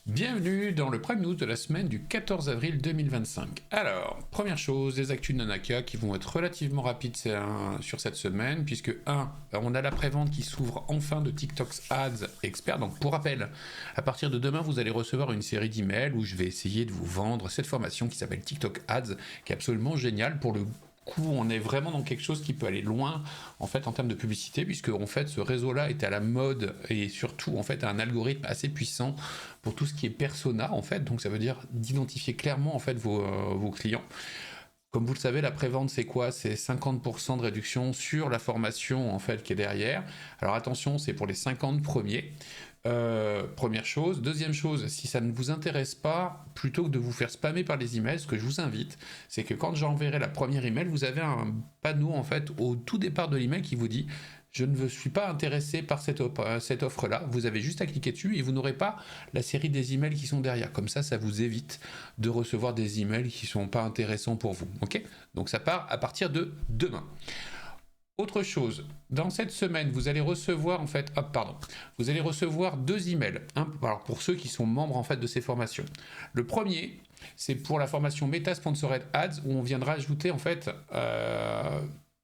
Bienvenue dans le Prime News de la semaine du 14 avril 2025. Alors, première chose, des actus de Nanaka qui vont être relativement rapides sur cette semaine, puisque on a la prévente qui s'ouvre enfin de TikTok's Ads Expert. Donc pour rappel, à partir de demain, vous allez recevoir une série d'emails où je vais essayer de vous vendre cette formation qui s'appelle TikTok Ads, qui est absolument géniale pour le coup, on est vraiment dans quelque chose qui peut aller loin en fait en termes de publicité, puisque en fait ce réseau-là est à la mode et surtout en fait a un algorithme assez puissant pour tout ce qui est persona en fait. Donc ça veut dire d'identifier clairement en fait vos clients. Comme vous le savez, la prévente, c'est quoi? C'est 50% de réduction sur la formation en fait qui est derrière. Alors attention, c'est pour les 50 premiers. Première chose. Deuxième chose, si ça ne vous intéresse pas, plutôt que de vous faire spammer par les emails, ce que je vous invite, c'est que quand j'enverrai la première email, vous avez un panneau en fait au tout départ de l'email qui vous dit je ne suis pas intéressé par cette offre-là. Vous avez juste à cliquer dessus et vous n'aurez pas la série des emails qui sont derrière. Comme ça vous évite de recevoir des emails qui ne sont pas intéressants pour vous. Ok? Donc ça part à partir de demain. Autre chose, dans cette semaine, vous allez recevoir vous allez recevoir deux emails. Alors pour ceux qui sont membres en fait de ces formations. Le premier, c'est pour la formation Meta Sponsored Ads où on viendra ajouter en fait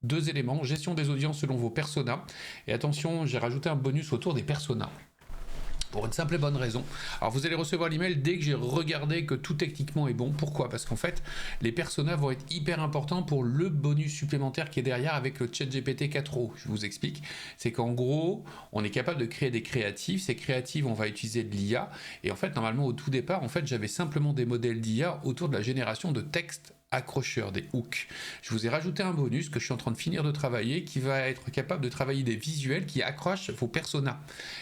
deux éléments, gestion des audiences selon vos personas. Et attention, j'ai rajouté un bonus autour des personas. Pour une simple et bonne raison. Alors vous allez recevoir l'email dès que j'ai regardé que tout techniquement est bon. Pourquoi? Parce qu'en fait, les personas vont être hyper importants pour le bonus supplémentaire qui est derrière avec le ChatGPT 4o. Je vous explique. C'est qu'en gros, on est capable de créer des créatives. Ces créatives, on va utiliser de l'IA. Et en fait, normalement, au tout départ, en fait, j'avais simplement des modèles d'IA autour de la génération de textes accrocheurs, des hooks. Je vous ai rajouté un bonus que je suis en train de finir de travailler qui va être capable de travailler des visuels qui accrochent vos personas.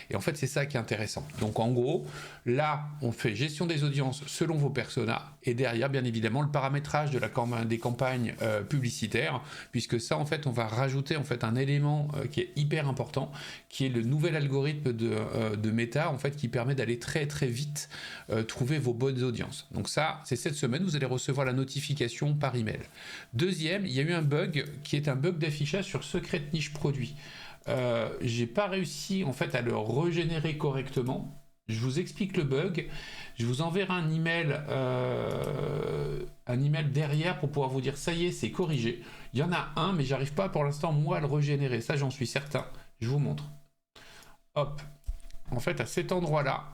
Et en fait, c'est ça qui est intéressant. Donc en gros, là, on fait gestion des audiences selon vos personas et derrière, bien évidemment, le paramétrage des campagnes publicitaires, puisque ça, en fait, on va rajouter en fait un élément qui est hyper important, qui est le nouvel algorithme de Meta, en fait, qui permet d'aller très très vite trouver vos bonnes audiences. Donc ça, c'est cette semaine, vous allez recevoir la notification par email. Deuxième, il y a eu un bug qui est un bug d'affichage sur Secret Niche Produit. J'ai pas réussi en fait à le régénérer correctement. Je vous explique le bug. Je vous enverrai un email derrière pour pouvoir vous dire ça y est, c'est corrigé. Il y en a un, mais j'arrive pas pour l'instant moi à le régénérer. Ça, j'en suis certain. Je vous montre. Hop. En fait, à cet endroit-là,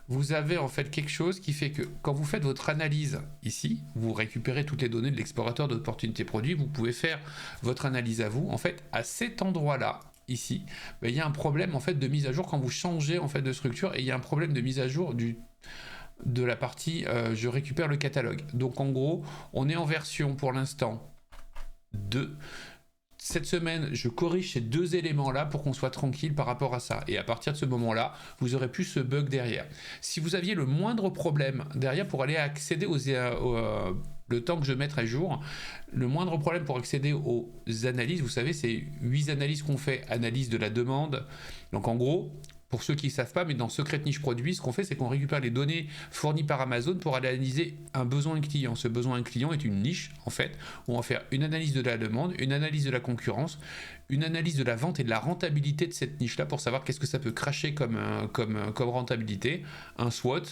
vous avez en fait quelque chose qui fait que quand vous faites votre analyse ici, vous récupérez toutes les données de l'explorateur d'opportunités produits, vous pouvez faire votre analyse à vous. En fait, à cet endroit-là, ici, il y a un problème en fait de mise à jour quand vous changez en fait de structure et il y a un problème de mise à jour de la partie je récupère le catalogue. Donc en gros, on est en version pour l'instant 2. Cette semaine, je corrige ces deux éléments-là pour qu'on soit tranquille par rapport à ça. Et à partir de ce moment-là, vous aurez plus ce bug derrière. Si vous aviez le moindre problème derrière pour aller accéder le temps que je mettrai à jour, le moindre problème pour accéder aux analyses, vous savez, c'est 8 analyses qu'on fait. Analyse de la demande. Donc en gros, pour ceux qui ne savent pas, mais dans Secret Niche Produit, ce qu'on fait, c'est qu'on récupère les données fournies par Amazon pour analyser un besoin client. Ce besoin client est une niche, en fait, où on va faire une analyse de la demande, une analyse de la concurrence, une analyse de la vente et de la rentabilité de cette niche-là pour savoir qu'est-ce que ça peut cracher comme rentabilité. Un SWOT,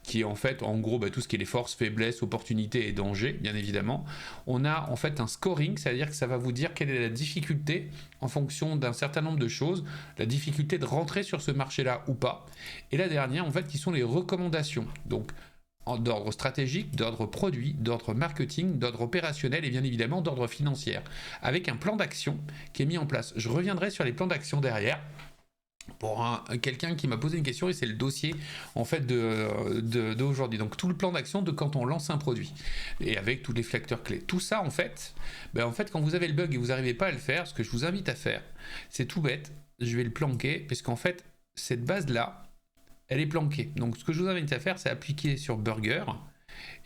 qui est en fait, en gros, tout ce qui est les forces, faiblesses, opportunités et dangers, bien évidemment. On a en fait un scoring, c'est-à-dire que ça va vous dire quelle est la difficulté en fonction d'un certain nombre de choses, la difficulté de rentrer sur ce marché-là ou pas. Et la dernière, en fait, qui sont les recommandations. Donc, d'ordre stratégique, d'ordre produit, d'ordre marketing, d'ordre opérationnel et bien évidemment d'ordre financier, avec un plan d'action qui est mis en place. Je reviendrai sur les plans d'action derrière. Pour quelqu'un qui m'a posé une question et c'est le dossier en fait d'aujourd'hui. Donc tout le plan d'action de quand on lance un produit et avec tous les facteurs clés. Tout ça en fait, quand vous avez le bug et vous n'arrivez pas à le faire, ce que je vous invite à faire, c'est tout bête. Je vais le planquer parce qu'en fait cette base là, elle est planquée. Donc ce que je vous invite à faire, c'est appliquer sur Burger.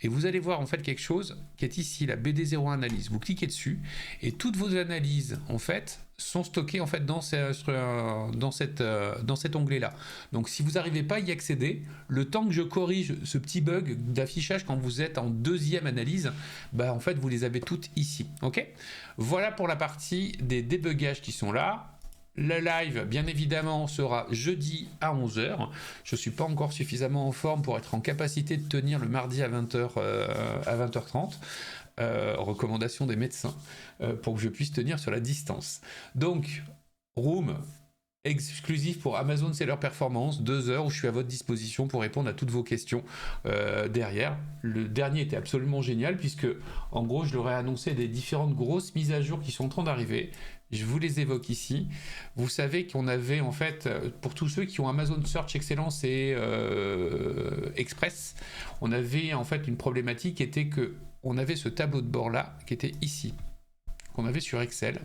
Et vous allez voir en fait quelque chose qui est ici, la BD01 analyse. Vous cliquez dessus et toutes vos analyses en fait sont stockées en fait dans cet onglet-là. Donc si vous n'arrivez pas à y accéder, le temps que je corrige ce petit bug d'affichage quand vous êtes en deuxième analyse, en fait vous les avez toutes ici. Ok ? Voilà pour la partie des débugages qui sont là. Le live, bien évidemment, sera jeudi à 11h. Je ne suis pas encore suffisamment en forme pour être en capacité de tenir le mardi à 20h, à 20h30. Recommandation des médecins pour que je puisse tenir sur la distance. Donc, room exclusif pour Amazon Seller Performance, 2 heures où je suis à votre disposition pour répondre à toutes vos questions derrière. Le dernier était absolument génial puisque, en gros, je leur ai annoncé des différentes grosses mises à jour qui sont en train d'arriver. Je vous les évoque ici. Vous savez qu'on avait, en fait, pour tous ceux qui ont Amazon Search Excellence et Express, on avait en fait une problématique qui était que on avait ce tableau de bord-là qui était ici, qu'on avait sur Excel,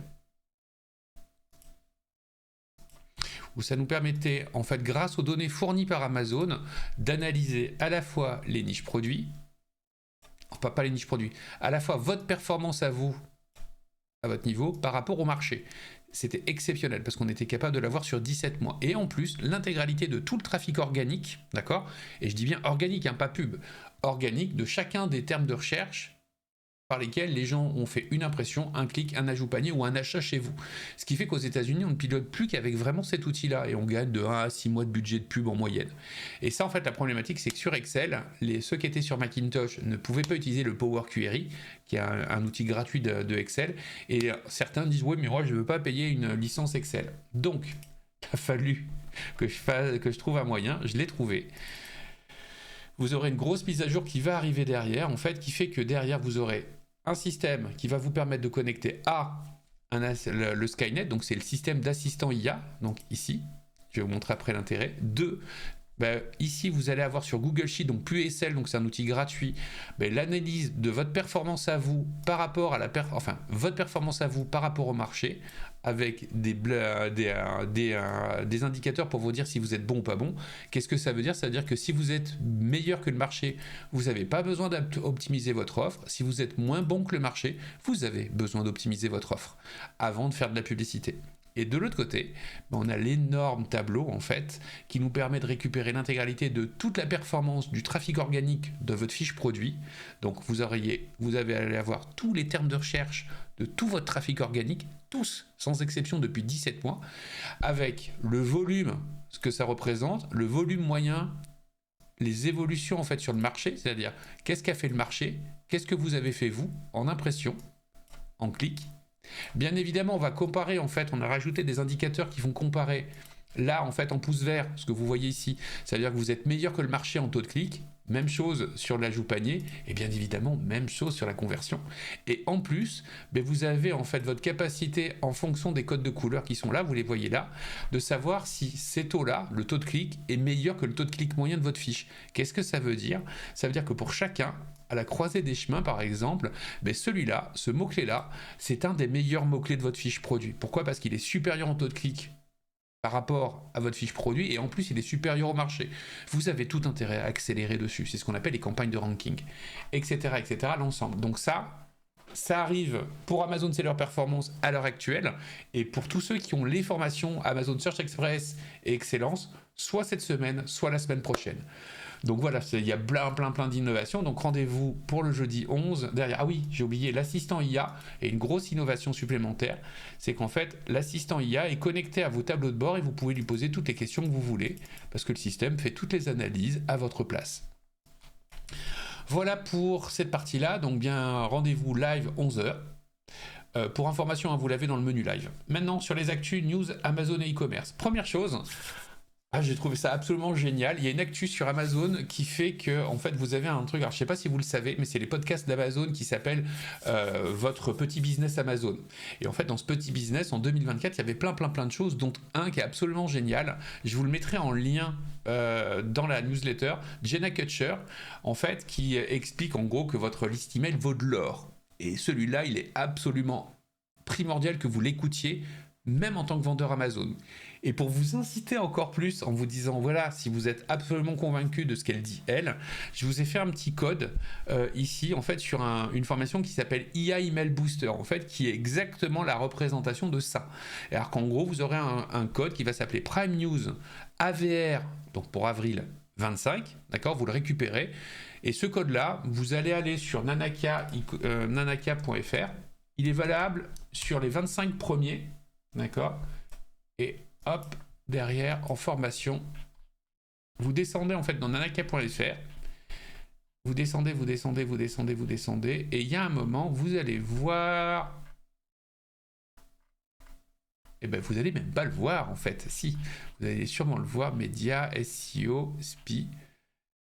où ça nous permettait, en fait, grâce aux données fournies par Amazon, d'analyser à la fois les niches produits, enfin pas les niches produits, à la fois votre performance à vous, à votre niveau, par rapport au marché. C'était exceptionnel parce qu'on était capable de l'avoir sur 17 mois. Et en plus, l'intégralité de tout le trafic organique, d'accord ? Et je dis bien organique, hein, pas pub, organique de chacun des termes de recherche par lesquels les gens ont fait une impression, un clic, un ajout panier ou un achat chez vous. Ce qui fait qu'aux États-Unis, on ne pilote plus qu'avec vraiment cet outil-là et on gagne de 1 à 6 mois de budget de pub en moyenne. Et ça, en fait, la problématique, c'est que sur Excel, ceux qui étaient sur Macintosh ne pouvaient pas utiliser le Power Query, qui est un outil gratuit de Excel. Et certains disent, oui, mais moi, je ne veux pas payer une licence Excel. Donc, il a fallu que je trouve un moyen, je l'ai trouvé. Vous aurez une grosse mise à jour qui va arriver derrière, en fait, qui fait que derrière, vous aurez un système qui va vous permettre de connecter à le Skynet, donc c'est le système d'assistant IA, donc ici, je vais vous montrer après l'intérêt. 2, ici vous allez avoir sur Google Sheet, donc PureSL, donc c'est un outil gratuit, l'analyse de votre performance à vous par rapport à votre performance à vous par rapport au marché, avec des indicateurs pour vous dire si vous êtes bon ou pas bon. Qu'est-ce que ça veut dire ? Ça veut dire que si vous êtes meilleur que le marché, vous n'avez pas besoin d'optimiser votre offre. Si vous êtes moins bon que le marché, vous avez besoin d'optimiser votre offre avant de faire de la publicité. Et de l'autre côté, on a l'énorme tableau en fait qui nous permet de récupérer l'intégralité de toute la performance du trafic organique de votre fiche produit. Donc vous allez avoir tous les termes de recherche de tout votre trafic organique, tous sans exception depuis 17 mois, avec le volume, ce que ça représente, le volume moyen, les évolutions en fait sur le marché, c'est-à-dire qu'est-ce qu'a fait le marché, qu'est-ce que vous avez fait vous en impression, en clic. Bien évidemment, on va comparer, en fait, on a rajouté des indicateurs qui vont comparer, là, en fait, en pouce vert, ce que vous voyez ici, c'est-à-dire que vous êtes meilleur que le marché en taux de clic, même chose sur l'ajout panier, et bien évidemment, même chose sur la conversion. Et en plus, vous avez, en fait, votre capacité, en fonction des codes de couleur qui sont là, vous les voyez là, de savoir si ces taux-là, le taux de clic, est meilleur que le taux de clic moyen de votre fiche. Qu'est-ce que ça veut dire ? Ça veut dire que pour chacun, à la croisée des chemins, par exemple, celui-là, ce mot-clé-là, c'est un des meilleurs mots-clés de votre fiche produit. Pourquoi ? Parce qu'il est supérieur en taux de clic par rapport à votre fiche produit et en plus, il est supérieur au marché. Vous avez tout intérêt à accélérer dessus. C'est ce qu'on appelle les campagnes de ranking, etc., l'ensemble. Donc ça arrive pour Amazon Seller Performance à l'heure actuelle et pour tous ceux qui ont les formations Amazon Search Express et Excellence, soit cette semaine, soit la semaine prochaine. Donc voilà, il y a plein d'innovations. Donc rendez-vous pour le jeudi 11. Derrière, ah oui, j'ai oublié l'assistant IA et une grosse innovation supplémentaire. C'est qu'en fait, l'assistant IA est connecté à vos tableaux de bord et vous pouvez lui poser toutes les questions que vous voulez parce que le système fait toutes les analyses à votre place. Voilà pour cette partie-là. Donc bien, rendez-vous live 11h. Pour information, vous l'avez dans le menu live. Maintenant, sur les actus, news, Amazon et e-commerce. Première chose... j'ai trouvé ça absolument génial. Il y a une actu sur Amazon qui fait que, en fait, vous avez un truc, alors je sais pas si vous le savez, mais c'est les podcasts d'Amazon qui s'appellent Votre Petit Business Amazon. Et en fait, dans ce petit business, en 2024, il y avait plein de choses, dont un qui est absolument génial. Je vous le mettrai en lien dans la newsletter. Jenna Kutcher, en fait, qui explique en gros que votre liste email vaut de l'or. Et celui-là, il est absolument primordial que vous l'écoutiez, même en tant que vendeur Amazon. Et pour vous inciter encore plus en vous disant, voilà, si vous êtes absolument convaincu de ce qu'elle dit, elle, je vous ai fait un petit code ici, en fait, sur une formation qui s'appelle IA Email Booster, en fait, qui est exactement la représentation de ça. Et alors qu'en gros, vous aurez un code qui va s'appeler Prime News AVR, donc pour avril 25, d'accord, vous le récupérez. Et ce code-là, vous allez aller sur nanaka.fr. Il est valable sur les 25 premiers, d'accord, Et hop, derrière, en formation, vous descendez en fait dans nanaka.fr. Vous descendez, vous descendez, vous descendez, vous descendez. Et il y a un moment, vous allez voir... Eh bien, vous n'allez même pas le voir, en fait. Si, vous allez sûrement le voir. Média, SEO, SPI,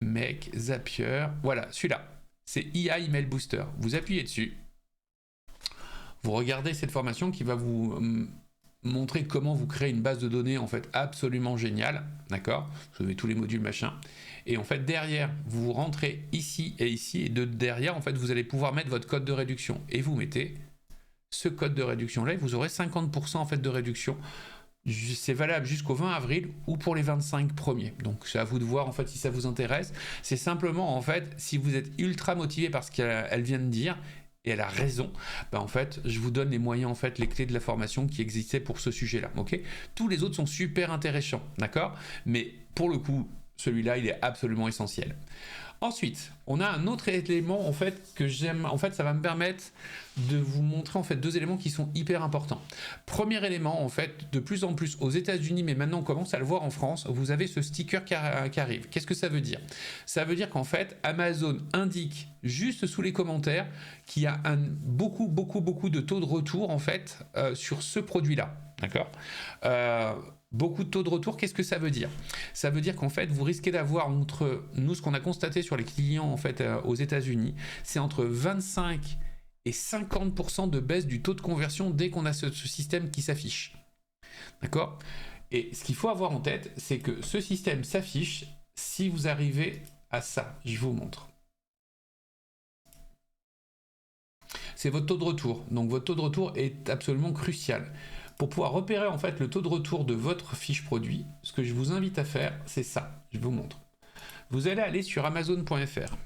MEC, Zapier. Voilà, celui-là. C'est IA Email Booster. Vous appuyez dessus. Vous regardez cette formation qui va vous montrer comment vous créez une base de données, en fait, absolument géniale. D'accord ? Vous avez tous les modules, machin. Et en fait, derrière, vous rentrez ici et ici. Et derrière, en fait, vous allez pouvoir mettre votre code de réduction. Et vous mettez ce code de réduction-là. Et vous aurez 50% en fait de réduction. C'est valable jusqu'au 20 avril ou pour les 25 premiers. Donc, c'est à vous de voir, en fait, si ça vous intéresse. C'est simplement, en fait, si vous êtes ultra motivé par ce qu'elle vient de dire, et elle a raison, ben en fait, je vous donne les moyens, en fait, les clés de la formation qui existaient pour ce sujet-là. Ok ? Tous les autres sont super intéressants, d'accord ? Mais pour le coup, celui-là, il est absolument essentiel. Ensuite, on a un autre élément en fait que j'aime. En fait, ça va me permettre de vous montrer en fait deux éléments qui sont hyper importants. Premier élément, en fait, de plus en plus aux États-Unis, mais maintenant on commence à le voir en France, vous avez ce sticker qui arrive. Qu'est-ce que ça veut dire ? Ça veut dire qu'en fait, Amazon indique juste sous les commentaires qu'il y a beaucoup de taux de retour en fait sur ce produit-là. D'accord ? Beaucoup de taux de retour, qu'est-ce que ça veut dire ? Ça veut dire qu'en fait, vous risquez d'avoir entre nous, ce qu'on a constaté sur les clients en fait aux États-Unis, c'est entre 25 et 50% de baisse du taux de conversion dès qu'on a ce système qui s'affiche. D'accord ? Et ce qu'il faut avoir en tête, c'est que ce système s'affiche si vous arrivez à ça. Je vous montre. C'est votre taux de retour. Donc votre taux de retour est absolument crucial. Pour pouvoir repérer en fait le taux de retour de votre fiche produit, ce que je vous invite à faire, c'est ça. Je vous montre. Vous allez aller sur Amazon.fr.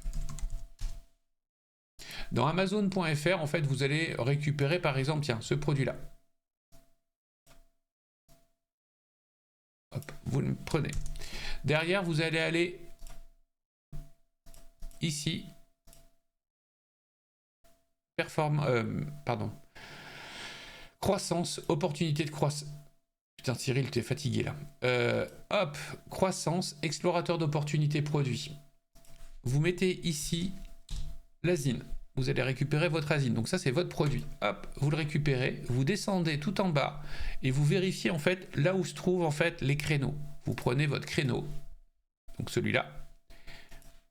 Dans Amazon.fr, en fait, vous allez récupérer par exemple, tiens, ce produit-là. Hop, vous le prenez. Derrière, vous allez aller ici. Croissance, opportunité de croissance. Putain, Cyril, t'es fatigué là. Hop, croissance, explorateur d'opportunités produits. Vous mettez ici l'asine. Vous allez récupérer votre asine. Donc ça, c'est votre produit. Hop, vous le récupérez, vous descendez tout en bas et vous vérifiez en fait là où se trouvent en fait les créneaux. Vous prenez votre créneau, donc celui-là.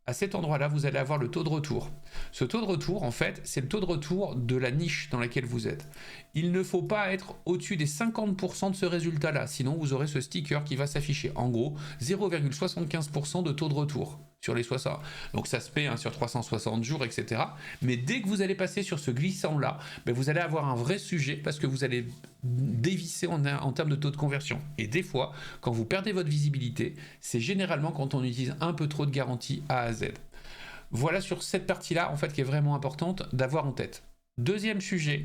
À cet endroit-là, vous allez avoir le taux de retour. Ce taux de retour, en fait, c'est le taux de retour de la niche dans laquelle vous êtes. Il ne faut pas être au-dessus des 50% de ce résultat-là, sinon vous aurez ce sticker qui va s'afficher. En gros, 0,75% de taux de retour sur les 60. Donc ça se paie sur 360 jours, etc. Mais dès que vous allez passer sur ce glissant-là, vous allez avoir un vrai sujet parce que vous allez dévisser en termes de taux de conversion. Et des fois, quand vous perdez votre visibilité, c'est généralement quand on utilise un peu trop de garantie A à Z. Voilà sur cette partie-là, en fait, qui est vraiment importante d'avoir en tête. Deuxième sujet,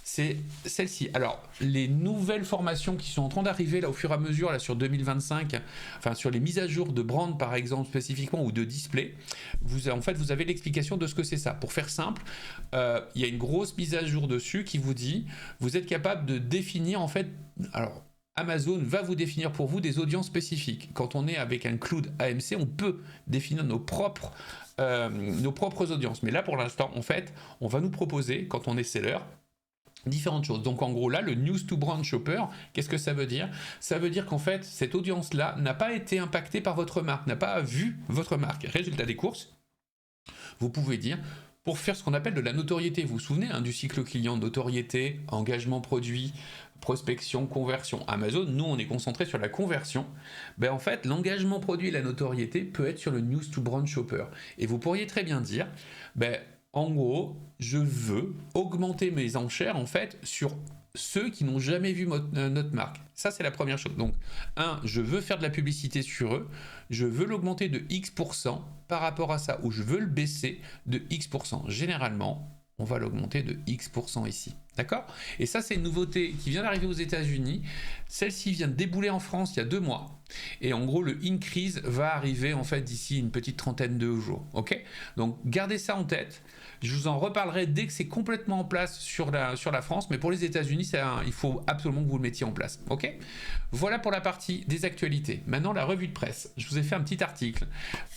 c'est celle-ci. Alors, les nouvelles formations qui sont en train d'arriver là au fur et à mesure là sur 2025, enfin sur les mises à jour de brand par exemple spécifiquement ou de display, vous avez l'explication de ce que c'est ça. Pour faire simple, il y a une grosse mise à jour dessus qui vous dit, vous êtes capable de définir en fait, alors Amazon va vous définir pour vous des audiences spécifiques. Quand on est avec un cloud AMC, on peut définir nos propres audiences. Mais là, pour l'instant, en fait, on va nous proposer, quand on est seller, différentes choses. Donc en gros là, le News to Brand Shopper, qu'est-ce que ça veut dire ? Ça veut dire qu'en fait, cette audience-là n'a pas été impactée par votre marque, n'a pas vu votre marque. Résultat des courses, vous pouvez dire, pour faire ce qu'on appelle de la notoriété, vous vous souvenez du cycle client, notoriété, engagement produit, prospection, conversion. Amazon, nous, on est concentré sur la conversion. En fait, l'engagement produit et la notoriété peut être sur le News to Brand Shopper. Et vous pourriez très bien dire, en gros, je veux augmenter mes enchères en fait sur ceux qui n'ont jamais vu notre marque. Ça, c'est la première chose. Donc, je veux faire de la publicité sur eux, je veux l'augmenter de X% par rapport à ça, ou je veux le baisser de X%. Généralement, on va l'augmenter de X% ici. D'accord? Et ça, c'est une nouveauté qui vient d'arriver aux États-Unis. Celle-ci vient de débouler en France il y a 2 mois. Et en gros, le increase va arriver en fait d'ici une petite trentaine de jours. Ok? Donc, gardez ça en tête. Je vous en reparlerai dès que c'est complètement en place sur la France. Mais pour les États-Unis, il faut absolument que vous le mettiez en place. Ok? Voilà pour la partie des actualités. Maintenant, la revue de presse. Je vous ai fait un petit article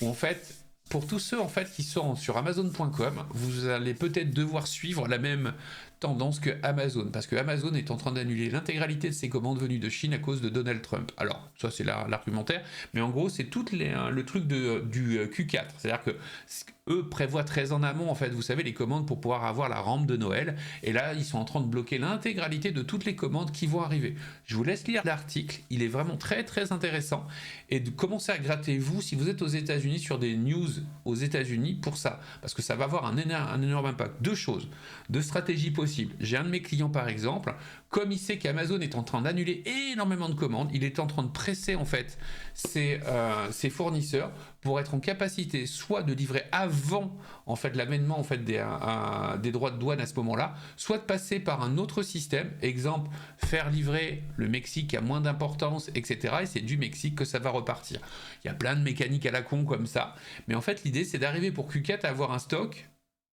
où en fait, pour tous ceux en fait qui sont sur Amazon.com, vous allez peut-être devoir suivre la même tendance que Amazon, parce que Amazon est en train d'annuler l'intégralité de ses commandes venues de Chine à cause de Donald Trump. Alors, ça c'est l'argumentaire, mais en gros c'est tout le truc du Q4, c'est-à-dire que eux prévoient très en amont, en fait, vous savez, les commandes pour pouvoir avoir la rampe de Noël, et là ils sont en train de bloquer l'intégralité de toutes les commandes qui vont arriver. Je vous laisse lire l'article, il est vraiment très très intéressant, et de commencer à gratter vous, si vous êtes aux États-Unis, sur des news aux États-Unis pour ça, parce que ça va avoir un énorme impact. 2 choses, 2 stratégies possibles. J'ai un de mes clients par exemple, comme il sait qu'Amazon est en train d'annuler énormément de commandes, il est en train de presser en fait ses fournisseurs pour être en capacité soit de livrer avant en fait l'avènement en fait des droits de douane à ce moment-là, soit de passer par un autre système, exemple faire livrer le Mexique à moins d'importance, etc. Et c'est du Mexique que ça va repartir. Il y a plein de mécaniques à la con comme ça, mais en fait l'idée c'est d'arriver pour Q4 à avoir un stock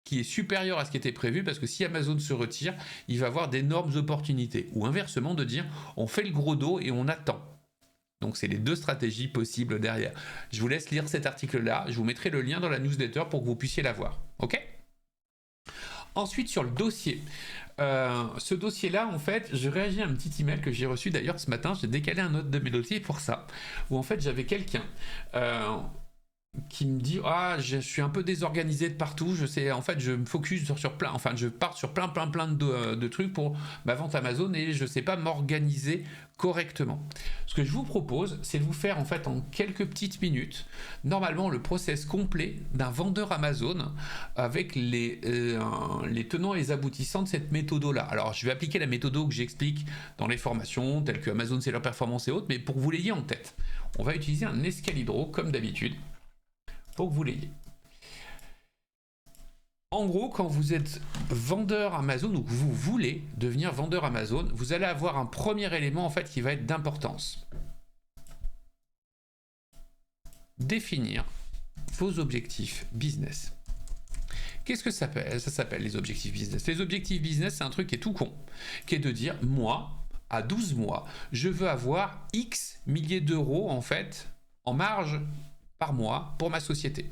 qui est supérieur à ce qui était prévu, parce que si Amazon se retire, il va avoir d'énormes opportunités. Ou inversement, de dire, on fait le gros dos et on attend. Donc c'est les 2 stratégies possibles derrière. Je vous laisse lire cet article-là, je vous mettrai le lien dans la newsletter pour que vous puissiez l'avoir. Ok ? Ensuite, sur le dossier. Ce dossier-là, en fait, je réagis à un petit email que j'ai reçu d'ailleurs ce matin, j'ai décalé un autre de mes dossiers pour ça, où en fait j'avais quelqu'un... qui me dit je suis un peu désorganisé de partout, je sais, en fait je me focus sur plein, enfin je pars sur plein de trucs pour ma vente Amazon et je sais pas m'organiser correctement. Ce que je vous propose, c'est de vous faire en fait en quelques petites minutes normalement le process complet d'un vendeur Amazon avec les tenants et les aboutissants de cette méthode là. Alors je vais appliquer la méthode que j'explique dans les formations telles que Amazon c'est leur performance et autres, mais pour que vous l'ayez en tête, on va utiliser un escalibro comme d'habitude pour que vous l'ayez. En gros, quand vous êtes vendeur Amazon ou que vous voulez devenir vendeur Amazon, vous allez avoir un premier élément en fait qui va être d'importance. Définir vos objectifs business. Qu'est-ce que ça s'appelle les objectifs business? Les objectifs business, c'est un truc qui est tout con, qui est de dire, moi, à 12 mois, je veux avoir X milliers d'euros en fait en marge par mois pour ma société.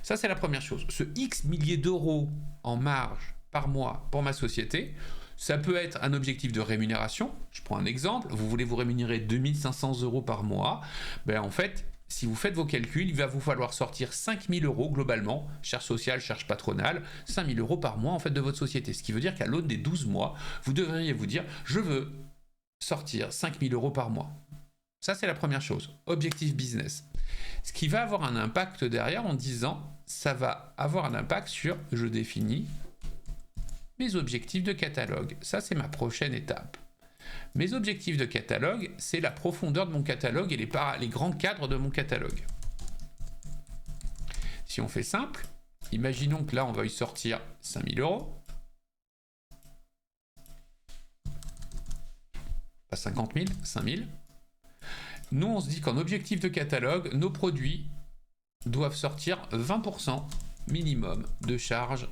Ça, c'est la première chose. Ce X milliers d'euros en marge par mois pour ma société, ça peut être un objectif de rémunération. Je prends un exemple. Vous voulez vous rémunérer 2500 euros par mois. Ben, en fait, si vous faites vos calculs, il va vous falloir sortir 5000 euros globalement, charge sociale, charge patronale, 5000 euros par mois en fait de votre société. Ce qui veut dire qu'à l'aune des 12 mois, vous devriez vous dire, je veux sortir 5000 euros par mois. Ça, c'est la première chose. Objectif business. Ce qui va avoir un impact derrière en disant, ça va avoir un impact sur, je définis mes objectifs de catalogue. Ça, c'est ma prochaine étape. Mes objectifs de catalogue, c'est la profondeur de mon catalogue et les grands cadres de mon catalogue. Si on fait simple, imaginons que là, on va y sortir 5000 euros. Pas 50 000, 5000. Nous, on se dit qu'en objectif de catalogue, nos produits doivent sortir 20% minimum de charge,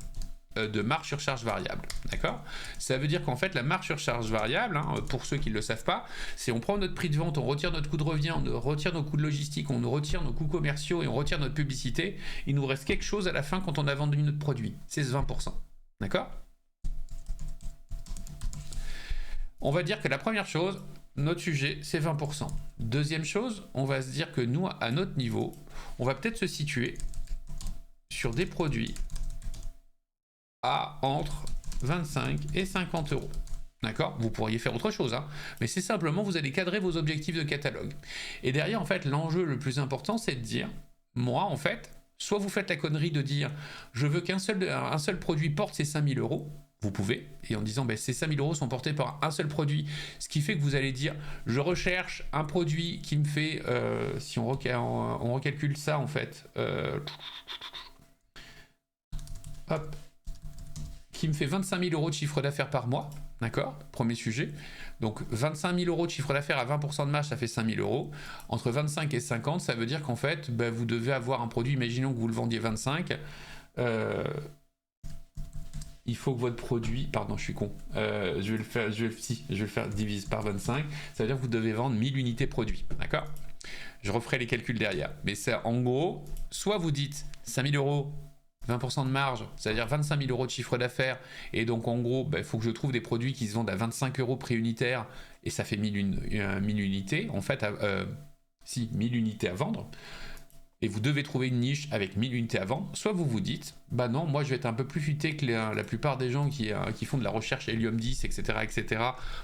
de marge sur charge variable. D'accord ? Ça veut dire qu'en fait, la marge sur charge variable, pour ceux qui ne le savent pas, c'est on prend notre prix de vente, on retire notre coût de revient, on retire nos coûts de logistique, on retire nos coûts commerciaux et on retire notre publicité. Il nous reste quelque chose à la fin quand on a vendu notre produit. C'est ce 20%. D'accord ? On va dire que la première chose, notre sujet, c'est 20%. Deuxième chose, on va se dire que nous, à notre niveau, on va peut-être se situer sur des produits à entre 25 et 50 euros. D'accord ? Vous pourriez faire autre chose, mais c'est simplement, vous allez cadrer vos objectifs de catalogue. Et derrière, en fait, l'enjeu le plus important, c'est de dire, moi, en fait, soit vous faites la connerie de dire, je veux qu'un seul produit porte ces 5000 euros, vous pouvez, et en disant ces 5000 euros sont portés par un seul produit, ce qui fait que vous allez dire je recherche un produit qui me fait, si on recalcule ça en fait, qui me fait 25 000 euros de chiffre d'affaires par mois. D'accord? Premier sujet. Donc 25 000 euros de chiffre d'affaires à 20% de marge, ça fait 5 000 euros. Entre 25 et 50, ça veut dire qu'en fait, vous devez avoir un produit, imaginons que vous le vendiez 25. Il faut que votre produit, pardon, je suis con, je vais le faire divise par 25, ça veut dire que vous devez vendre 1000 unités produits, d'accord? Je referai les calculs derrière, mais c'est en gros, soit vous dites 5000 euros, 20% de marge, c'est-à-dire 25 000 euros de chiffre d'affaires, et donc en gros, il faut que je trouve des produits qui se vendent à 25 euros prix unitaire, et ça fait 1000 unités, en fait, 1000 unités à vendre. Et vous devez trouver une niche avec 1000 unités à vendre, soit vous vous dites, bah non, moi je vais être un peu plus futé que la plupart des gens qui font de la recherche Helium 10, etc.,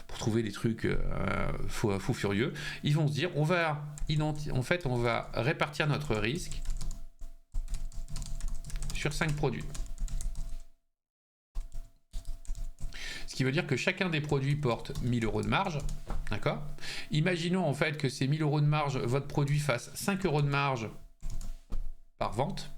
pour trouver des trucs fous furieux. Ils vont se dire, on va répartir notre risque sur 5 produits. Ce qui veut dire que chacun des produits porte 1000 euros de marge, d'accord? Imaginons en fait que ces 1000 euros de marge, votre produit fasse 5 euros de marge par vente,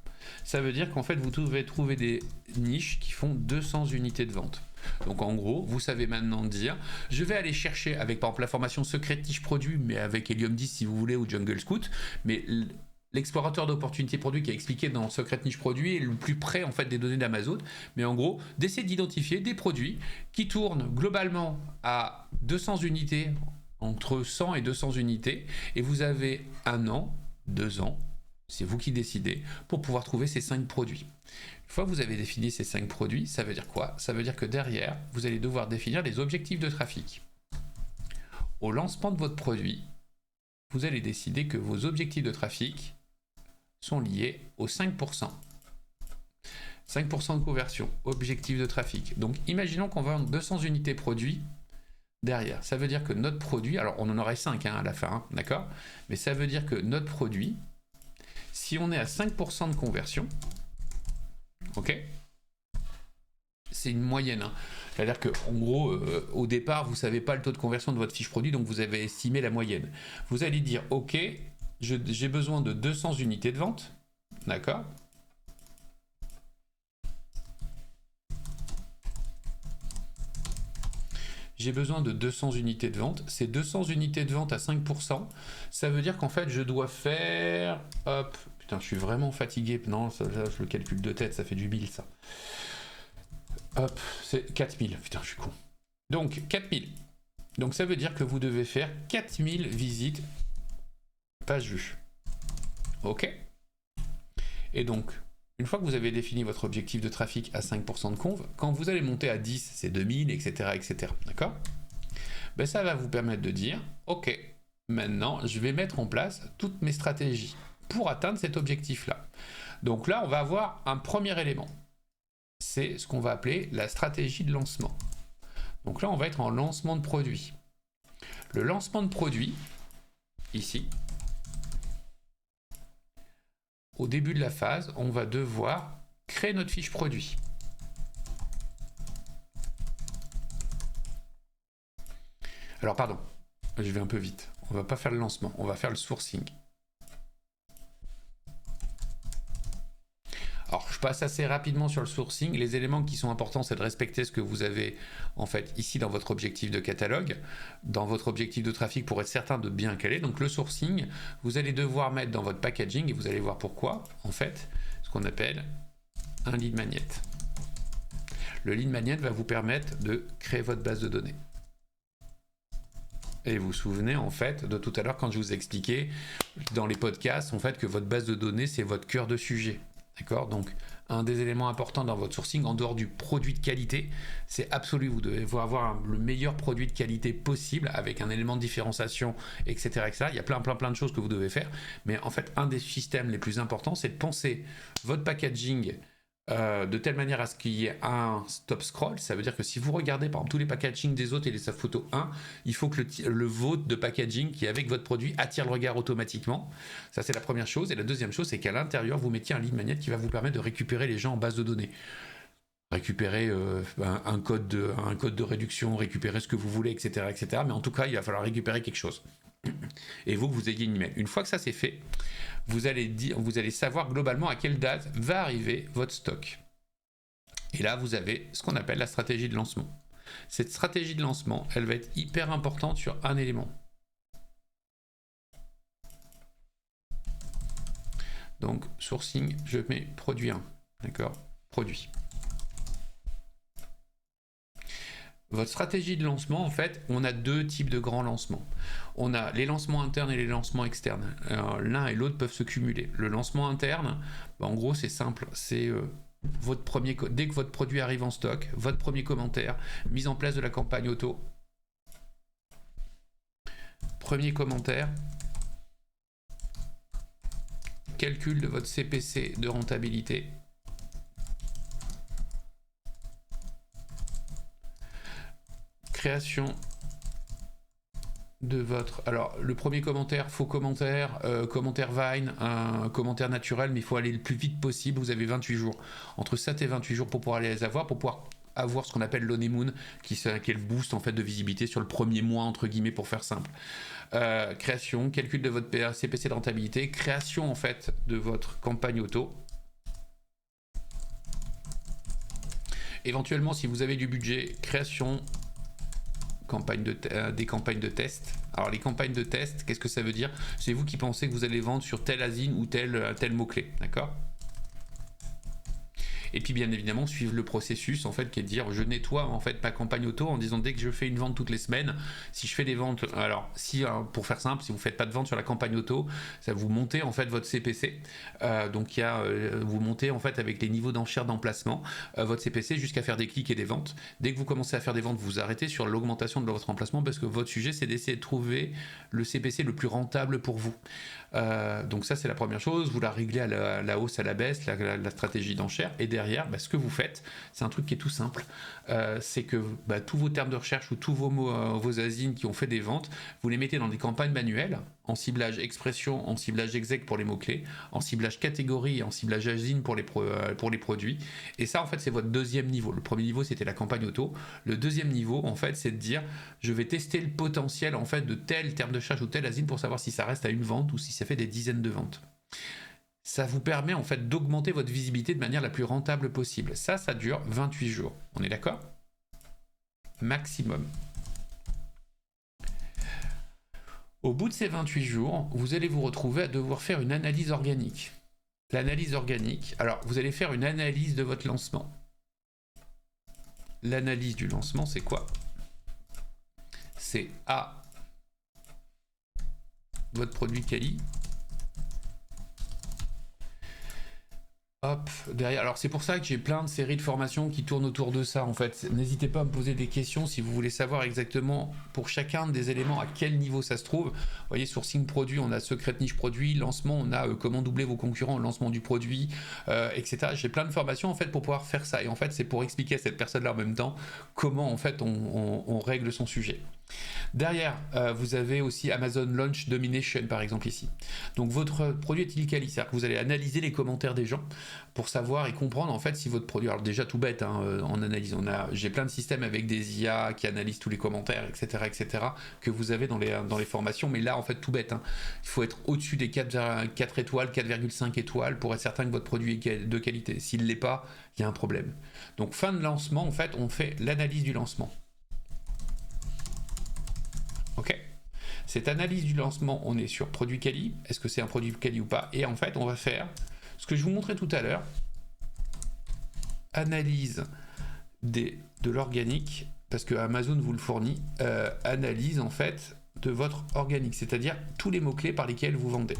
ça veut dire qu'en fait vous devez trouver des niches qui font 200 unités de vente. Donc en gros, vous savez maintenant dire, je vais aller chercher avec par exemple la formation secrète niche produit, mais avec Helium 10 si vous voulez, ou Jungle Scout, mais l'explorateur d'opportunités produits qui a expliqué dans secrète niche produit est le plus près en fait des données d'Amazon, mais en gros, d'essayer d'identifier des produits qui tournent globalement à 200 unités, entre 100 et 200 unités, et vous avez 1 an, 2 ans, c'est vous qui décidez, pour pouvoir trouver ces 5 produits. Une fois que vous avez défini ces 5 produits, ça veut dire quoi? Ça veut dire que derrière, vous allez devoir définir des objectifs de trafic. Au lancement de votre produit, vous allez décider que vos objectifs de trafic sont liés aux 5%. 5% de conversion, objectif de trafic. Donc imaginons qu'on vend 200 unités produits derrière. Ça veut dire que notre produit, alors on en aurait 5 à la fin, d'accord? Mais ça veut dire que notre produit, si on est à 5% de conversion, ok, c'est une moyenne. C'est-à-dire qu'en gros, au départ, vous ne savez pas le taux de conversion de votre fiche produit, donc vous avez estimé la moyenne. Vous allez dire, ok, j'ai besoin de 200 unités de vente, d'accord? J'ai besoin de 200 unités de vente. Ces 200 unités de vente à 5%, ça veut dire qu'en fait, je dois faire... Hop, putain, je suis vraiment fatigué. Non, ça, je le calcule de tête, ça fait du 1000, ça. Hop, c'est 4000. Putain, je suis con. Donc, 4000. Donc, ça veut dire que vous devez faire 4000 visites page vue. OK. Et donc, une fois que vous avez défini votre objectif de trafic à 5% de conv, quand vous allez monter à 10, c'est 2000, etc., etc. D'accord? Ben, ça va vous permettre de dire, OK, maintenant, je vais mettre en place toutes mes stratégies pour atteindre cet objectif-là. Donc là, on va avoir un premier élément. C'est ce qu'on va appeler la stratégie de lancement. Donc là, on va être en lancement de produit. Le lancement de produit, ici, au début de la phase, on va devoir créer notre fiche produit. Alors pardon, je vais un peu vite. On va pas faire le lancement, on va faire le sourcing. Alors, je passe assez rapidement sur le sourcing. Les éléments qui sont importants, c'est de respecter ce que vous avez en fait ici dans votre objectif de catalogue, dans votre objectif de trafic pour être certain de bien caler. Donc, le sourcing, vous allez devoir mettre dans votre packaging et vous allez voir pourquoi, en fait, ce qu'on appelle un lead magnet. Le lead magnet va vous permettre de créer votre base de données. Et vous vous souvenez en fait de tout à l'heure quand je vous ai expliqué dans les podcasts en fait que votre base de données c'est votre cœur de sujet. D'accord? Donc, un des éléments importants dans votre sourcing, en dehors du produit de qualité, c'est absolu. Vous devez avoir le meilleur produit de qualité possible avec un élément de différenciation, etc., etc. Il y a plein de choses que vous devez faire. Mais en fait, un des systèmes les plus importants, c'est de penser votre packaging de telle manière à ce qu'il y ait un stop scroll. Ça veut dire que si vous regardez par exemple tous les packaging des autres et les photos 1, il faut que le vôtre de packaging qui est avec votre produit attire le regard automatiquement. Ça c'est la première chose. Et la deuxième chose, c'est qu'à l'intérieur vous mettiez un lead magnet qui va vous permettre de récupérer les gens en base de données. Récupérer un code de réduction, récupérer ce que vous voulez, etc., etc. Mais en tout cas, il va falloir récupérer quelque chose. Et vous ayez une email. Une fois que ça c'est fait, vous allez savoir globalement à quelle date va arriver votre stock. Et là, vous avez ce qu'on appelle la stratégie de lancement. Cette stratégie de lancement, elle va être hyper importante sur un élément. Donc, sourcing, je mets produit 1. D'accord? Produit. Votre stratégie de lancement, en fait, on a deux types de grands lancements. On a les lancements internes et les lancements externes. L'un et l'autre peuvent se cumuler. Le lancement interne, en gros, c'est simple. C'est dès que votre produit arrive en stock, votre premier commentaire, mise en place de la campagne auto. Premier commentaire, calcul de votre CPC de rentabilité. Création de votre... Alors, le premier commentaire, faux commentaire, commentaire Vine, un commentaire naturel, mais il faut aller le plus vite possible. Vous avez 28 jours. Entre 7 et 28 jours pour pouvoir les avoir, pour pouvoir avoir ce qu'on appelle l'honeymoon, qui est le boost en fait, de visibilité sur le premier mois, entre guillemets, pour faire simple. Création, calcul de votre CPC de rentabilité, création en fait de votre campagne auto. Éventuellement, si vous avez du budget, création des campagnes de test. Alors les campagnes de test, qu'est-ce que ça veut dire? C'est vous qui pensez que vous allez vendre sur tel asine ou tel mot-clé, d'accord? Et puis bien évidemment suivre le processus en fait qui est de dire je nettoie en fait ma campagne auto en disant dès que je fais une vente toutes les semaines, si je fais des ventes, alors si pour faire simple, si vous faites pas de vente sur la campagne auto, ça vous montez en fait votre CPC, donc il y a vous montez en fait avec les niveaux d'enchères d'emplacement votre CPC jusqu'à faire des clics et des ventes. Dès que vous commencez à faire des ventes, vous arrêtez sur l'augmentation de votre emplacement parce que votre sujet c'est d'essayer de trouver le CPC le plus rentable pour vous. Donc ça c'est la première chose, vous la réglez à la hausse, à la baisse, la stratégie d'enchère, et derrière ce que vous faites, c'est un truc qui est tout simple, c'est que tous vos termes de recherche ou tous vos asines qui ont fait des ventes, vous les mettez dans des campagnes manuelles, en ciblage expression, en ciblage exec pour les mots-clés, en ciblage catégorie et en ciblage asine pour les produits, et ça en fait c'est votre deuxième niveau. Le premier niveau c'était la campagne auto, le deuxième niveau en fait c'est de dire je vais tester le potentiel en fait de tel terme de recherche ou telle asine pour savoir si ça reste à une vente ou si ça fait des dizaines de ventes. Ça vous permet en fait d'augmenter votre visibilité de manière la plus rentable possible. Ça dure 28 jours. On est d'accord? Maximum. Au bout de ces 28 jours, vous allez vous retrouver à devoir faire une analyse organique. L'analyse organique, alors vous allez faire une analyse de votre lancement. L'analyse du lancement, c'est quoi? C'est A, votre produit quali. Hop, derrière. Alors c'est pour ça que j'ai plein de séries de formations qui tournent autour de ça en fait. N'hésitez pas à me poser des questions si vous voulez savoir exactement pour chacun des éléments à quel niveau ça se trouve. Vous voyez, sourcing produit, on a secret niche produit, lancement, on a comment doubler vos concurrents au lancement du produit, etc. J'ai plein de formations en fait pour pouvoir faire ça. Et en fait c'est pour expliquer à cette personne-là en même temps comment en fait on règle son sujet. Derrière, vous avez aussi Amazon Launch Domination par exemple ici. Donc votre produit est-il quali? C'est-à-dire que vous allez analyser les commentaires des gens pour savoir et comprendre en fait si votre produit, alors déjà tout bête en analyse, j'ai plein de systèmes avec des IA qui analysent tous les commentaires, etc. que vous avez dans les formations, mais là en fait tout bête, il faut être au-dessus des 4 étoiles, 4,5 étoiles pour être certain que votre produit est de qualité. S'il ne l'est pas, il y a un problème. Donc fin de lancement, en fait on fait l'analyse du lancement. Ok. Cette analyse du lancement, on est sur produit quali. Est-ce que c'est un produit quali ou pas? Et en fait, on va faire ce que je vous montrais tout à l'heure. Analyse de l'organique, parce que Amazon vous le fournit. Analyse en fait de votre organique, c'est-à-dire tous les mots-clés par lesquels vous vendez.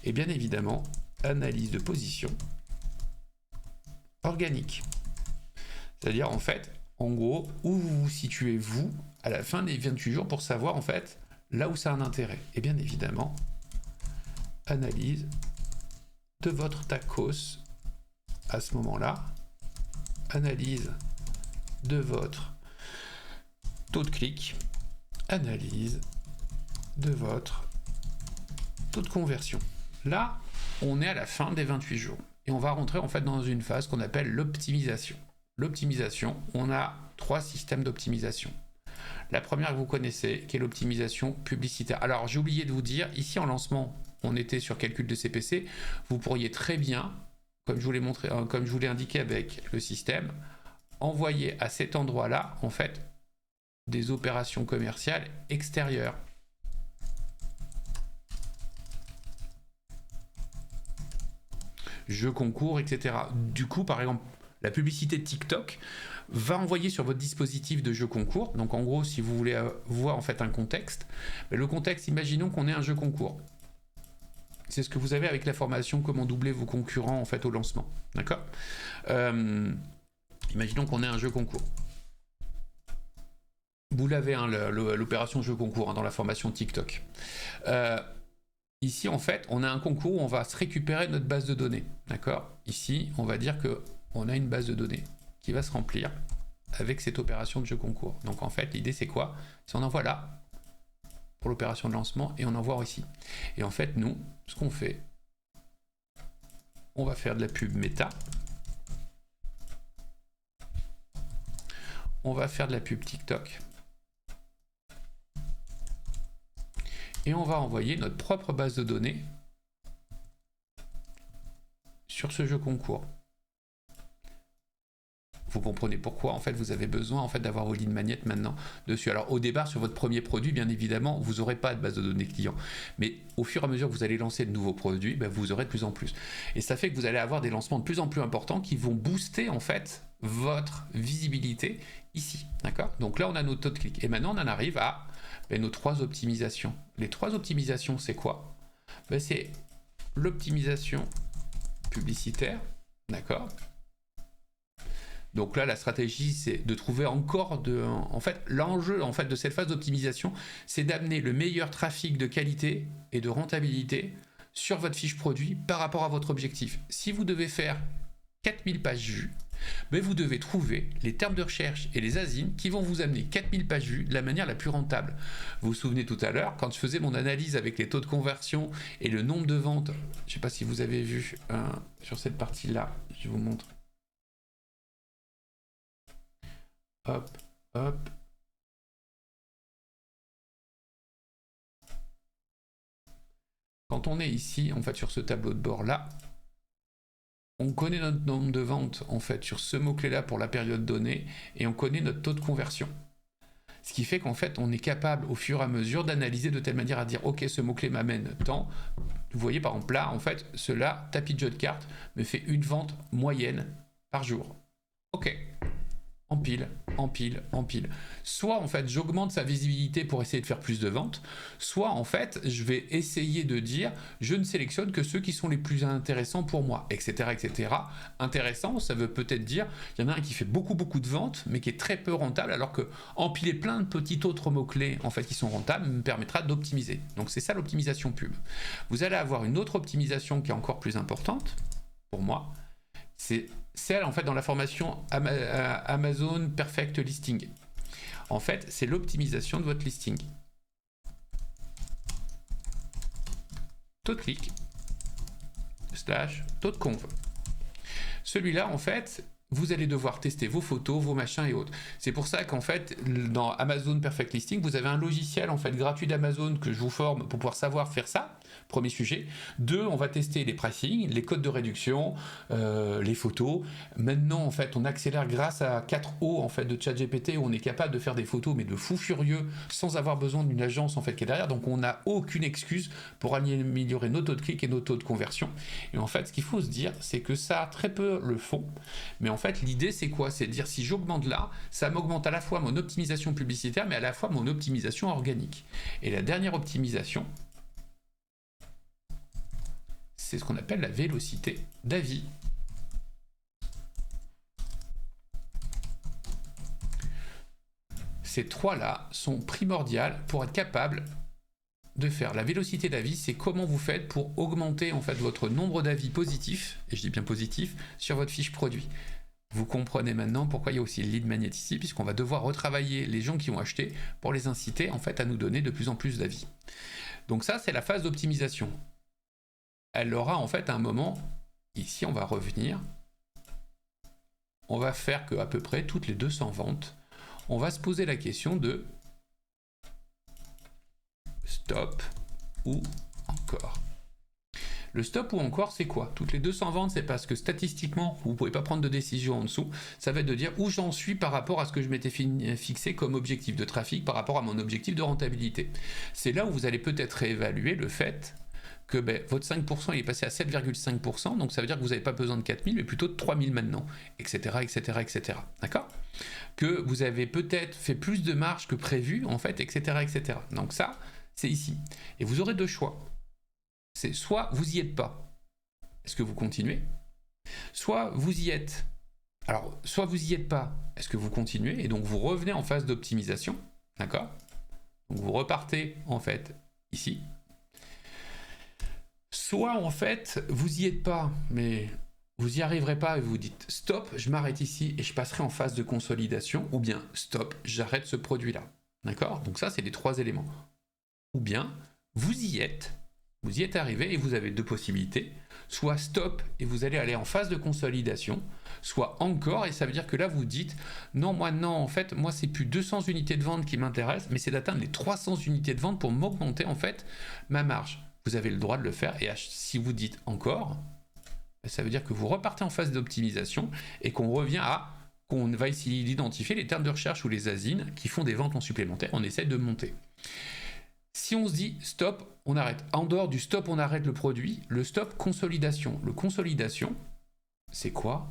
Et bien évidemment, analyse de position organique. C'est-à-dire en fait, en gros, où vous vous situez vous à la fin des 28 jours pour savoir en fait là où ça a un intérêt. Et bien évidemment, analyse de votre tacos à ce moment-là, analyse de votre taux de clic, analyse de votre taux de conversion. Là, on est à la fin des 28 jours et on va rentrer en fait dans une phase qu'on appelle l'optimisation. L'optimisation, on a 3 systèmes d'optimisation. La première que vous connaissez, qui est l'optimisation publicitaire. Alors, j'ai oublié de vous dire, ici en lancement, on était sur calcul de CPC. Vous pourriez très bien comme je vous l'ai montré, comme je vous l'ai indiqué avec le système, envoyer à cet endroit-là, en fait, des opérations commerciales extérieures. Jeux concours, etc. Du coup, par exemple, la publicité de TikTok va envoyer sur votre dispositif de jeu concours. Donc en gros, si vous voulez voir en fait un contexte, le contexte, imaginons qu'on ait un jeu concours. C'est ce que vous avez avec la formation comment doubler vos concurrents en fait au lancement. D'accord. Imaginons qu'on ait un jeu concours. Vous l'avez, hein, l'opération jeu concours, hein, dans la formation TikTok. Ici, en fait, on a un concours où on va se récupérer notre base de données. D'accord. Ici, on va dire qu'on a une base de données qui va se remplir avec cette opération de jeu concours. Donc en fait, l'idée c'est quoi? C'est on envoie là pour l'opération de lancement et on envoie ici. Et en fait, nous, ce qu'on fait, on va faire de la pub méta. On va faire de la pub TikTok. Et on va envoyer notre propre base de données sur ce jeu concours. Vous comprenez pourquoi en fait vous avez besoin en fait d'avoir vos lignes magnètes maintenant dessus. Alors au départ sur votre premier produit, bien évidemment, vous n'aurez pas de base de données client, mais au fur et à mesure que vous allez lancer de nouveaux produits, vous aurez de plus en plus. Et ça fait que vous allez avoir des lancements de plus en plus importants qui vont booster en fait votre visibilité ici, d'accord? Donc là on a nos taux de clic et maintenant on en arrive à nos 3 optimisations. Les 3 optimisations, c'est quoi? C'est l'optimisation publicitaire, d'accord? Donc là, la stratégie, c'est de trouver encore en fait, l'enjeu en fait, de cette phase d'optimisation, c'est d'amener le meilleur trafic de qualité et de rentabilité sur votre fiche produit par rapport à votre objectif. Si vous devez faire 4000 pages vues, vous devez trouver les termes de recherche et les ASIN qui vont vous amener 4000 pages vues de la manière la plus rentable. Vous vous souvenez tout à l'heure, quand je faisais mon analyse avec les taux de conversion et le nombre de ventes, je ne sais pas si vous avez vu sur cette partie-là, je vous montre. Hop, hop. Quand on est ici, en fait, sur ce tableau de bord-là, on connaît notre nombre de ventes, en fait, sur ce mot-clé-là pour la période donnée, et on connaît notre taux de conversion. Ce qui fait qu'en fait, on est capable, au fur et à mesure, d'analyser de telle manière à dire, OK, ce mot-clé m'amène tant. Vous voyez, par exemple, là, en fait, cela, tapis de jeu de cartes, me fait une vente moyenne par jour. OK. Empile, empile, empile. Soit en fait j'augmente sa visibilité pour essayer de faire plus de ventes, soit en fait je vais essayer de dire je ne sélectionne que ceux qui sont les plus intéressants pour moi, etc. etc. Intéressant, ça veut peut-être dire il y en a un qui fait beaucoup de ventes mais qui est très peu rentable, alors que empiler plein de petits autres mots-clés en fait qui sont rentables me permettra d'optimiser. Donc c'est ça l'optimisation pub. Vous allez avoir une autre optimisation qui est encore plus importante pour moi, c'est celle en fait dans la formation Amazon Perfect Listing. En fait, c'est l'optimisation de votre listing. Taux de clic / taux de conv. Celui-là, en fait, vous allez devoir tester vos photos, vos machins et autres. C'est pour ça qu'en fait, dans Amazon Perfect Listing, vous avez un logiciel en fait gratuit d'Amazon que je vous forme pour pouvoir savoir faire ça. Premier sujet. 2, on va tester les pricing, les codes de réduction, les photos. Maintenant, en fait, on accélère grâce à 4O en fait de ChatGPT où on est capable de faire des photos mais de fou furieux sans avoir besoin d'une agence en fait qui est derrière. Donc, on n'a aucune excuse pour améliorer nos taux de clic et nos taux de conversion. Et en fait, ce qu'il faut se dire, c'est que ça, très peu le font. Mais en fait, l'idée, c'est quoi? C'est de dire si j'augmente là, ça m'augmente à la fois mon optimisation publicitaire, mais à la fois mon optimisation organique. Et la dernière optimisation, c'est ce qu'on appelle la vélocité d'avis. Ces 3-là sont primordiales pour être capable de faire. La vélocité d'avis, c'est comment vous faites pour augmenter en fait votre nombre d'avis positifs, et je dis bien positifs, sur votre fiche produit. Vous comprenez maintenant pourquoi il y a aussi le lead magnet ici, puisqu'on va devoir retravailler les gens qui ont acheté pour les inciter en fait à nous donner de plus en plus d'avis. Donc ça, c'est la phase d'optimisation. Elle aura en fait un moment, ici on va revenir, on va faire qu'à peu près toutes les 200 ventes, on va se poser la question de stop ou encore. Le stop ou encore, c'est quoi? Toutes les 200 ventes, c'est parce que statistiquement, vous ne pouvez pas prendre de décision en dessous. Ça va être de dire où j'en suis par rapport à ce que je m'étais fixé comme objectif de trafic, par rapport à mon objectif de rentabilité. C'est là où vous allez peut-être réévaluer le fait que votre 5% il est passé à 7,5%, donc ça veut dire que vous n'avez pas besoin de 4000, mais plutôt de 3000 maintenant, etc., etc., etc. D'accord? Que vous avez peut-être fait plus de marge que prévu, en fait, etc., etc. Donc ça, c'est ici. Et vous aurez deux choix. C'est soit vous y êtes pas, est-ce que vous continuez? Soit vous y êtes. Alors, soit vous y êtes pas, est-ce que vous continuez? Et donc vous revenez en phase d'optimisation, d'accord? Donc vous repartez en fait ici. Soit en fait vous y êtes pas, mais vous y arriverez pas et vous dites stop, je m'arrête ici et je passerai en phase de consolidation, ou bien stop, j'arrête ce produit-là, d'accord? Donc ça c'est les trois éléments. Ou bien vous y êtes arrivé et vous avez deux possibilités, soit stop et vous allez aller en phase de consolidation, soit encore, et ça veut dire que là vous dites non, en fait, moi c'est plus 200 unités de vente qui m'intéressent, mais c'est d'atteindre les 300 unités de vente pour m'augmenter en fait ma marge. Vous avez le droit de le faire, et si vous dites encore, ça veut dire que vous repartez en phase d'optimisation et qu'on revient qu'on va essayer d'identifier les termes de recherche ou les ASIN qui font des ventes en supplémentaire, on essaie de monter. Si on se dit stop, on arrête. En dehors du stop, on arrête le produit. Le stop, consolidation. Le consolidation, c'est quoi?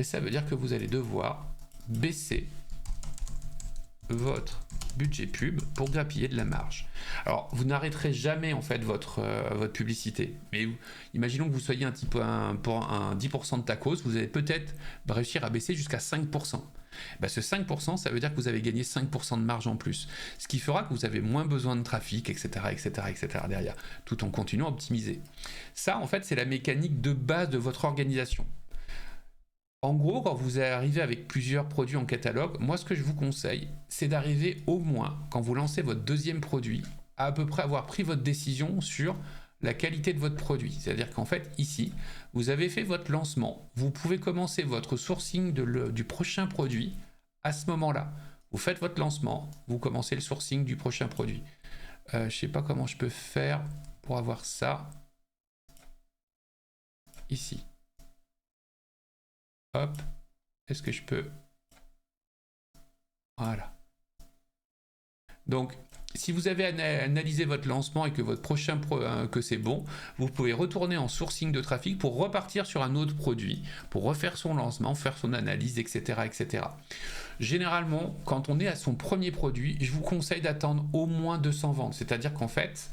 Ça veut dire que vous allez devoir baisser votre budget pub pour grappiller de la marge. Alors, vous n'arrêterez jamais en fait votre publicité. Mais imaginons que vous soyez un 10% de tacos, vous allez peut-être réussir à baisser jusqu'à 5%. Ce 5%, ça veut dire que vous avez gagné 5% de marge en plus. Ce qui fera que vous avez moins besoin de trafic, etc., etc., etc. derrière, tout en continuant à optimiser. Ça, en fait, c'est la mécanique de base de votre organisation. En gros, quand vous arrivez avec plusieurs produits en catalogue, moi, ce que je vous conseille, c'est d'arriver au moins, quand vous lancez votre deuxième produit, à peu près avoir pris votre décision sur la qualité de votre produit. C'est-à-dire qu'en fait, ici, vous avez fait votre lancement. Vous pouvez commencer votre sourcing du prochain produit à ce moment-là. Vous faites votre lancement, vous commencez le sourcing du prochain produit. Je ne sais pas comment je peux faire pour avoir ça ici. Hop, est-ce que je peux? Voilà. Donc, si vous avez analysé votre lancement et que votre prochain que c'est bon, vous pouvez retourner en sourcing de trafic pour repartir sur un autre produit, pour refaire son lancement, faire son analyse, etc., etc. Généralement, quand on est à son premier produit, je vous conseille d'attendre au moins 200 ventes. C'est-à-dire qu'en fait,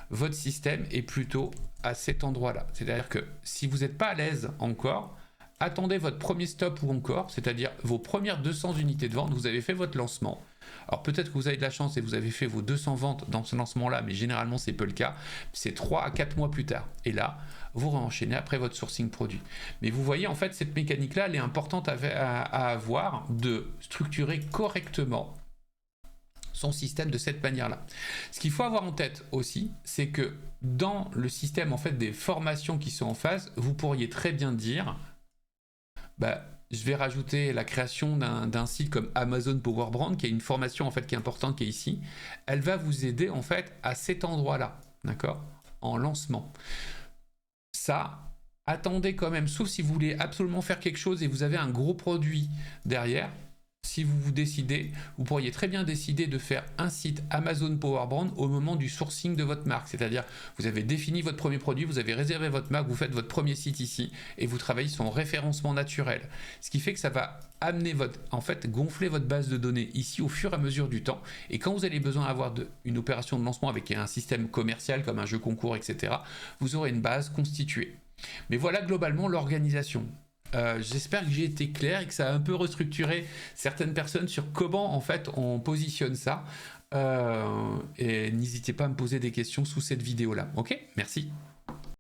votre système est plutôt à cet endroit-là. C'est-à-dire que si vous n'êtes pas à l'aise encore, attendez votre premier stop ou encore, c'est-à-dire vos premières 200 unités de vente, vous avez fait votre lancement. Alors peut-être que vous avez de la chance et vous avez fait vos 200 ventes dans ce lancement-là, mais généralement c'est peu le cas, c'est 3 à 4 mois plus tard. Et là, vous réenchaînez après votre sourcing produit. Mais vous voyez, en fait, cette mécanique-là, elle est importante à avoir, de structurer correctement son système de cette manière-là. Ce qu'il faut avoir en tête aussi, c'est que dans le système en fait des formations qui sont en phase, vous pourriez très bien dire je vais rajouter la création d'un site comme Amazon Power Brand, qui est une formation en fait qui est importante, qui est ici. Elle va vous aider en fait à cet endroit-là, d'accord, en lancement. Ça, attendez quand même, sauf si vous voulez absolument faire quelque chose et vous avez un gros produit derrière. Si vous décidez, vous pourriez très bien décider de faire un site Amazon Power Brand au moment du sourcing de votre marque. C'est-à-dire, vous avez défini votre premier produit, vous avez réservé votre marque, vous faites votre premier site ici et vous travaillez sur un référencement naturel. Ce qui fait que ça va amener gonfler votre base de données ici au fur et à mesure du temps. Et quand vous avez besoin d'avoir une opération de lancement avec un système commercial comme un jeu concours, etc., vous aurez une base constituée. Mais voilà globalement l'organisation. J'espère que j'ai été clair et que ça a un peu restructuré certaines personnes sur comment en fait on positionne ça. Et n'hésitez pas à me poser des questions sous cette vidéo là. Ok, merci.